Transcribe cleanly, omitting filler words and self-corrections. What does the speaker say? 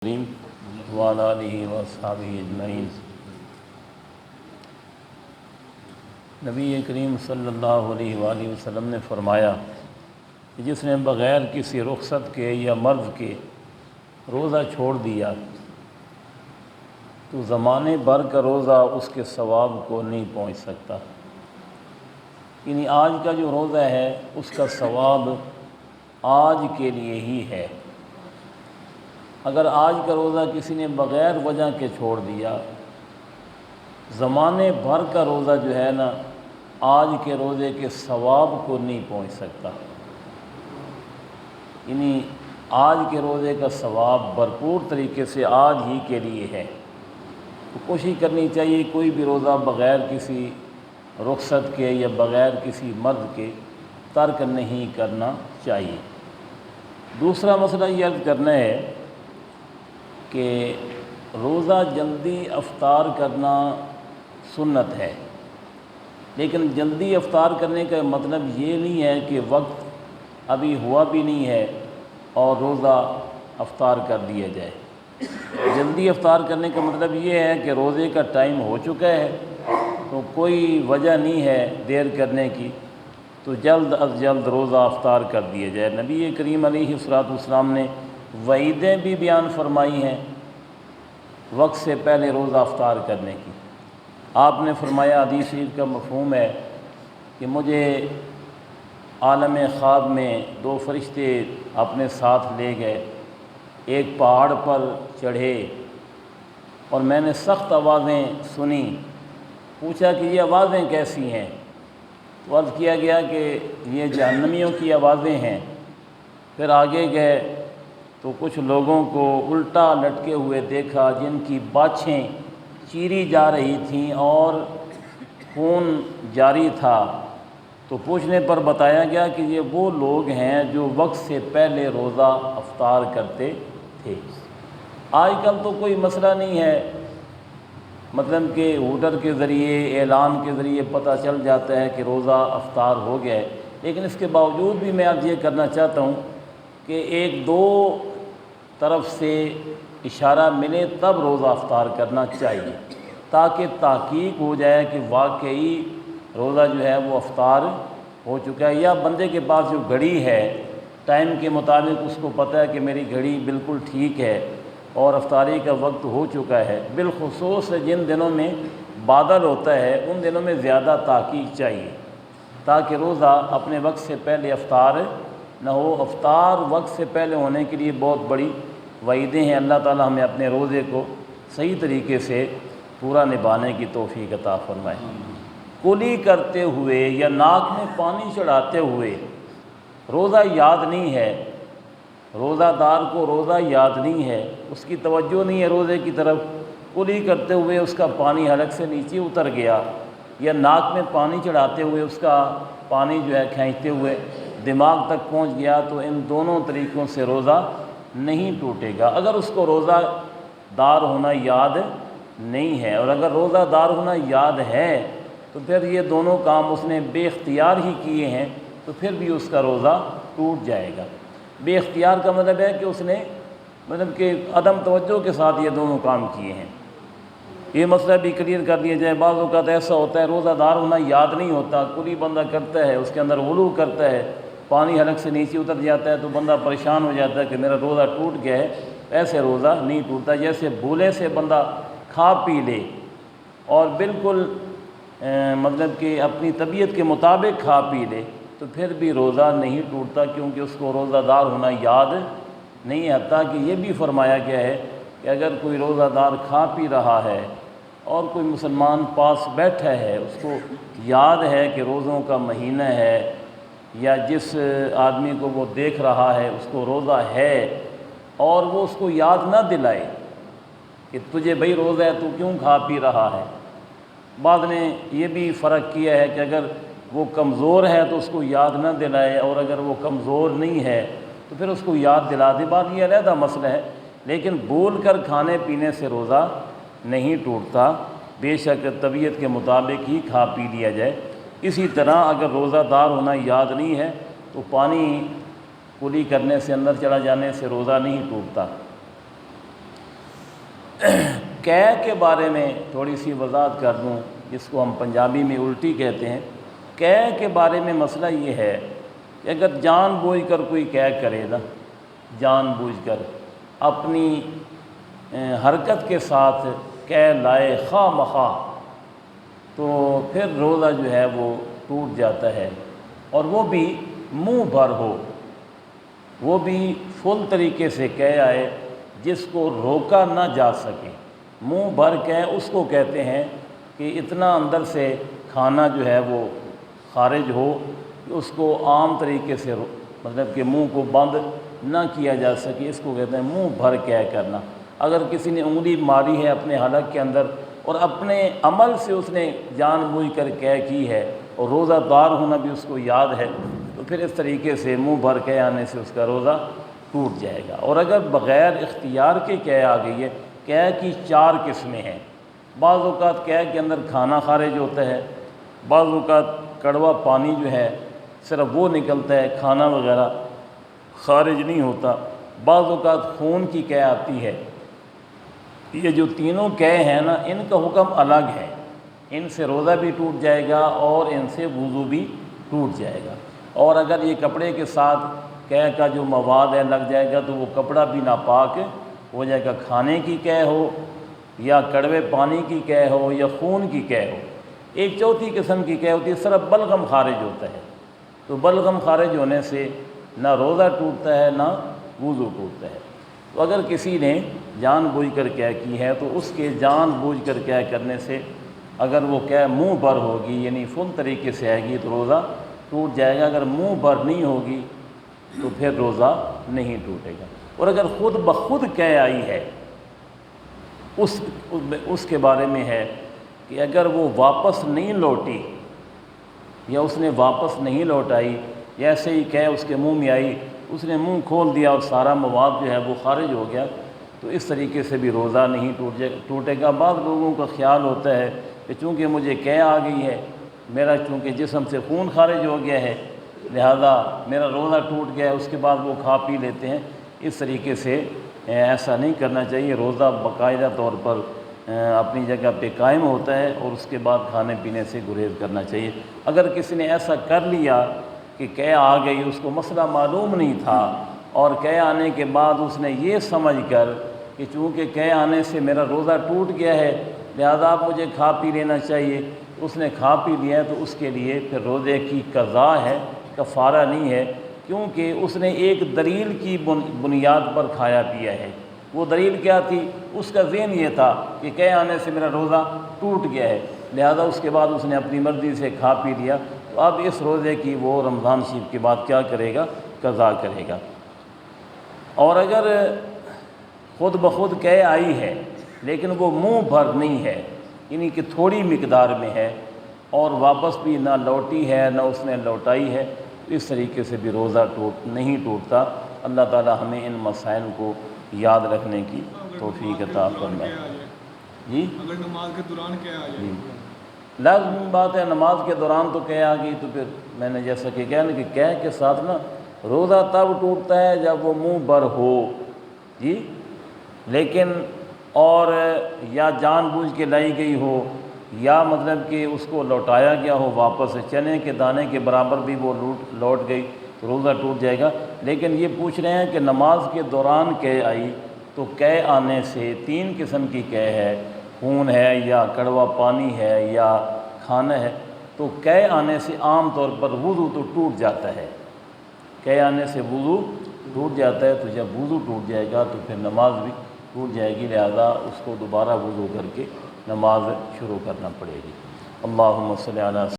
کریم وعلی آلہ وصحبہ اجمعین۔ نبی کریم صلی اللہ علیہ وآلہ وسلم نے فرمایا کہ جس نے بغیر کسی رخصت کے یا مرض کے روزہ چھوڑ دیا تو زمانے بھر کا روزہ اس کے ثواب کو نہیں پہنچ سکتا۔ یعنی آج کا جو روزہ ہے اس کا ثواب آج کے لیے ہی ہے۔ اگر آج کا روزہ کسی نے بغیر وجہ کے چھوڑ دیا، زمانے بھر کا روزہ جو ہے نا آج کے روزے کے ثواب کو نہیں پہنچ سکتا۔ یعنی آج کے روزے کا ثواب بھرپور طریقے سے آج ہی کے لیے ہے، تو کوشش کرنی چاہیے کوئی بھی روزہ بغیر کسی رخصت کے یا بغیر کسی مرض کے ترک نہیں کرنا چاہیے۔ دوسرا مسئلہ یہ عرض کرنا ہے کہ روزہ جلدی افطار کرنا سنت ہے، لیکن جلدی افطار کرنے کا مطلب یہ نہیں ہے کہ وقت ابھی ہوا بھی نہیں ہے اور روزہ افطار کر دیا جائے۔ جلدی افطار کرنے کا مطلب یہ ہے کہ روزے کا ٹائم ہو چکا ہے تو کوئی وجہ نہیں ہے دیر کرنے کی، تو جلد از جلد روزہ افطار کر دیا جائے۔ نبی کریم علیہ السلام نے وعیدیں بھی بیان فرمائی ہیں وقت سے پہلے روزہ افطار کرنے کی۔ آپ نے فرمایا، حدیث شریف کا مفہوم ہے کہ مجھے عالم خواب میں دو فرشتے اپنے ساتھ لے گئے، ایک پہاڑ پر چڑھے اور میں نے سخت آوازیں سنی۔ پوچھا کہ یہ آوازیں کیسی ہیں؟ تو عرض کیا گیا کہ یہ جہنمیوں کی آوازیں ہیں۔ پھر آگے گئے تو کچھ لوگوں کو الٹا لٹکے ہوئے دیکھا جن کی باچھیں چیری جا رہی تھیں اور خون جاری تھا، تو پوچھنے پر بتایا گیا کہ یہ وہ لوگ ہیں جو وقت سے پہلے روزہ افطار کرتے تھے۔ آج کل تو کوئی مسئلہ نہیں ہے، مطلب کہ ہوٹر کے ذریعے اعلان کے ذریعے پتہ چل جاتا ہے کہ روزہ افطار ہو گیا ہے، لیکن اس کے باوجود بھی میں آج یہ کرنا چاہتا ہوں کہ ایک دو طرف سے اشارہ ملے تب روزہ افطار کرنا چاہیے، تاکہ تحقیق ہو جائے کہ واقعی روزہ جو ہے وہ افطار ہو چکا ہے، یا بندے کے پاس جو گھڑی ہے ٹائم کے مطابق اس کو پتہ ہے کہ میری گھڑی بالکل ٹھیک ہے اور افطاری کا وقت ہو چکا ہے۔ بالخصوص جن دنوں میں بادل ہوتا ہے ان دنوں میں زیادہ تحقیق چاہیے تاکہ روزہ اپنے وقت سے پہلے افطار نہ ہو۔ افطار وقت سے پہلے ہونے کے لیے بہت بڑی وعیدیں ہیں۔ اللہ تعالی ہمیں اپنے روزے کو صحیح طریقے سے پورا نبھانے کی توفیق عطا فرمائے۔ کلی کرتے ہوئے یا ناک میں پانی چڑھاتے ہوئے روزہ یاد نہیں ہے، روزہ دار کو روزہ یاد نہیں ہے، اس کی توجہ نہیں ہے روزے کی طرف، کلی کرتے ہوئے اس کا پانی حلق سے نیچے اتر گیا، یا ناک میں پانی چڑھاتے ہوئے اس کا پانی جو ہے کھینچتے ہوئے دماغ تک پہنچ گیا، تو ان دونوں طریقوں سے روزہ نہیں ٹوٹے گا۔ اگر اس کو روزہ دار ہونا یاد نہیں ہے، اور اگر روزہ دار ہونا یاد ہے تو پھر یہ دونوں کام اس نے بے اختیار ہی کیے ہیں تو پھر بھی اس کا روزہ ٹوٹ جائے گا۔ بے اختیار کا مطلب ہے کہ اس نے کہ عدم توجہ کے ساتھ یہ دونوں کام کیے ہیں۔ یہ مسئلہ بھی کلیئر کر دیا جائے۔ بعض اوقات ایسا ہوتا ہے روزہ دار ہونا یاد نہیں ہوتا، کلی بندہ کرتا ہے، اس کے اندر وضو کرتا ہے، پانی حلق سے نیچے اتر جاتا ہے تو بندہ پریشان ہو جاتا ہے کہ میرا روزہ ٹوٹ گیا ہے۔ ایسے روزہ نہیں ٹوٹتا۔ جیسے بھولے سے بندہ کھا پی لے اور بالکل مطلب کہ اپنی طبیعت کے مطابق کھا پی لے تو پھر بھی روزہ نہیں ٹوٹتا، کیونکہ اس کو روزہ دار ہونا یاد نہیں ہے۔ حتیٰ کہ یہ بھی فرمایا گیا ہے کہ اگر کوئی روزہ دار کھا پی رہا ہے اور کوئی مسلمان پاس بیٹھا ہے، اس کو یاد ہے کہ روزوں کا مہینہ ہے، یا جس آدمی کو وہ دیکھ رہا ہے اس کو روزہ ہے، اور وہ اس کو یاد نہ دلائے کہ تجھے بھئی روزہ ہے تو کیوں کھا پی رہا ہے۔ بعد نے یہ بھی فرق کیا ہے کہ اگر وہ کمزور ہے تو اس کو یاد نہ دلائے، اور اگر وہ کمزور نہیں ہے تو پھر اس کو یاد دلا دے۔ بات یہ علیحدہ مسئلہ ہے، لیکن بھول کر کھانے پینے سے روزہ نہیں ٹوٹتا، بے شک طبیعت کے مطابق ہی کھا پی لیا جائے۔ اسی طرح اگر روزہ دار ہونا یاد نہیں ہے تو پانی کلی کرنے سے اندر چلا جانے سے روزہ نہیں ٹوٹتا۔ قے کے بارے میں تھوڑی سی وضاحت کر دوں، جس کو ہم پنجابی میں الٹی کہتے ہیں۔ قے کے بارے میں مسئلہ یہ ہے کہ اگر جان بوجھ کر کوئی قے کرے نا، جان بوجھ کر اپنی حرکت کے ساتھ قے لائے خواہ مخواہ، تو پھر روزہ جو ہے وہ ٹوٹ جاتا ہے، اور وہ بھی منہ بھر ہو، وہ بھی فل طریقے سے قے آئے جس کو روکا نہ جا سکے۔ منہ بھر قے اس کو کہتے ہیں کہ اتنا اندر سے کھانا جو ہے وہ خارج ہو کہ اس کو عام طریقے سے مطلب کہ منہ کو بند نہ کیا جا سکے، اس کو کہتے ہیں منہ بھر قے کرنا۔ اگر کسی نے انگلی ماری ہے اپنے حلق کے اندر اور اپنے عمل سے اس نے جان بوجھ کر قے کی ہے اور روزہ دار ہونا بھی اس کو یاد ہے، تو پھر اس طریقے سے منہ بھر قے آنے سے اس کا روزہ ٹوٹ جائے گا۔ اور اگر بغیر اختیار کے قے آ گئی ہے، قے کی 4 قسمیں ہیں۔ بعض اوقات قے کے اندر کھانا خارج ہوتا ہے، بعض اوقات کڑوا پانی جو ہے صرف وہ نکلتا ہے، کھانا وغیرہ خارج نہیں ہوتا، بعض اوقات خون کی قے آتی ہے۔ یہ جو تینوں قے ہیں نا، ان کا حکم الگ ہے، ان سے روزہ بھی ٹوٹ جائے گا اور ان سے وضو بھی ٹوٹ جائے گا۔ اور اگر یہ کپڑے کے ساتھ قے کا جو مواد ہے لگ جائے گا تو وہ کپڑا بھی ناپاک ہو جائے گا، کھانے کی قے ہو یا کڑوے پانی کی قے ہو یا خون کی قے ہو۔ ایک چوتھی قسم کی قے ہوتی ہے، صرف بلغم خارج ہوتا ہے، تو بلغم خارج ہونے سے نہ روزہ ٹوٹتا ہے نہ وضو ٹوٹتا ہے۔ تو اگر کسی نے جان بوجھ کر قے کی ہے تو اس کے جان بوجھ کر قے کرنے سے اگر وہ قے منہ بھر ہوگی یعنی فل طریقے سے آئے گی تو روزہ ٹوٹ جائے گا، اگر منہ بھر نہیں ہوگی تو پھر روزہ نہیں ٹوٹے گا۔ اور اگر خود بخود قے آئی ہے، اس کے بارے میں ہے کہ اگر وہ واپس نہیں لوٹی یا اس نے واپس نہیں لوٹائی، یا ایسے ہی قے اس کے منہ میں آئی، اس نے منہ کھول دیا اور سارا مواد جو ہے وہ خارج ہو گیا، تو اس طریقے سے بھی روزہ نہیں ٹوٹے گا۔ بعض لوگوں کا خیال ہوتا ہے کہ چونکہ مجھے قے آ گئی ہے، میرا چونکہ جسم سے خون خارج ہو گیا ہے لہذا میرا روزہ ٹوٹ گیا ہے، اس کے بعد وہ کھا پی لیتے ہیں۔ اس طریقے سے ایسا نہیں کرنا چاہیے، روزہ باقاعدہ طور پر اپنی جگہ پہ قائم ہوتا ہے اور اس کے بعد کھانے پینے سے گریز کرنا چاہیے۔ اگر کسی نے ایسا کر لیا کہ قے آ گئی، اس کو مسئلہ معلوم نہیں تھا، اور قے آنے کے بعد اس نے یہ سمجھ کر کہ چونکہ قے آنے سے میرا روزہ ٹوٹ گیا ہے لہذا اب مجھے کھا پی لینا چاہیے، اس نے کھا پی لیا ہے تو اس کے لیے پھر روزے کی قضا ہے، کفارہ نہیں ہے، کیونکہ اس نے ایک دلیل کی بنیاد پر کھایا پیا ہے۔ وہ دلیل کیا تھی؟ اس کا ذہن یہ تھا کہ قے آنے سے میرا روزہ ٹوٹ گیا ہے، لہذا اس کے بعد اس نے اپنی مرضی سے کھا پی لیا، تو اب اس روزے کی وہ رمضان شریف کے بعد کیا کرے گا؟ قضا کرے گا۔ اور اگر خود بخود قے آئی ہے لیکن وہ منہ بھر نہیں ہے، یعنی کہ تھوڑی مقدار میں ہے اور واپس بھی نہ لوٹی ہے نہ اس نے لوٹائی ہے، اس طریقے سے بھی روزہ نہیں ٹوٹتا۔ اللہ تعالی ہمیں ان مسائل کو یاد رکھنے کی توفیق عطا فرمائے۔ جی اگر نماز کے دوران قے آ جائے، لازمی بات ہے، نماز کے دوران تو قے آ گئی تو پھر میں نے جیسا کہ کہا نا کہ قے کے ساتھ نا روزہ تب ٹوٹتا ہے جب وہ منہ بھر ہو، جی، لیکن اور یا جان بوجھ کے لائی گئی ہو یا مطلب کہ اس کو لوٹایا گیا ہو واپس، چنے کے دانے کے برابر بھی وہ لوٹ گئی تو روزہ ٹوٹ جائے گا۔ لیکن یہ پوچھ رہے ہیں کہ نماز کے دوران قے آئی تو قے آنے سے 3 قسم کی قے ہے، خون ہے یا کڑوا پانی ہے یا کھانا ہے، تو قے آنے سے عام طور پر وضو تو ٹوٹ جاتا ہے، قے آنے سے وضو ٹوٹ جاتا ہے، تو جب وضو ٹوٹ جائے گا تو پھر نماز بھی ٹوٹ جائے گی، لہذا اس کو دوبارہ وضو کر کے نماز شروع کرنا پڑے گی۔ اللہم صلی علی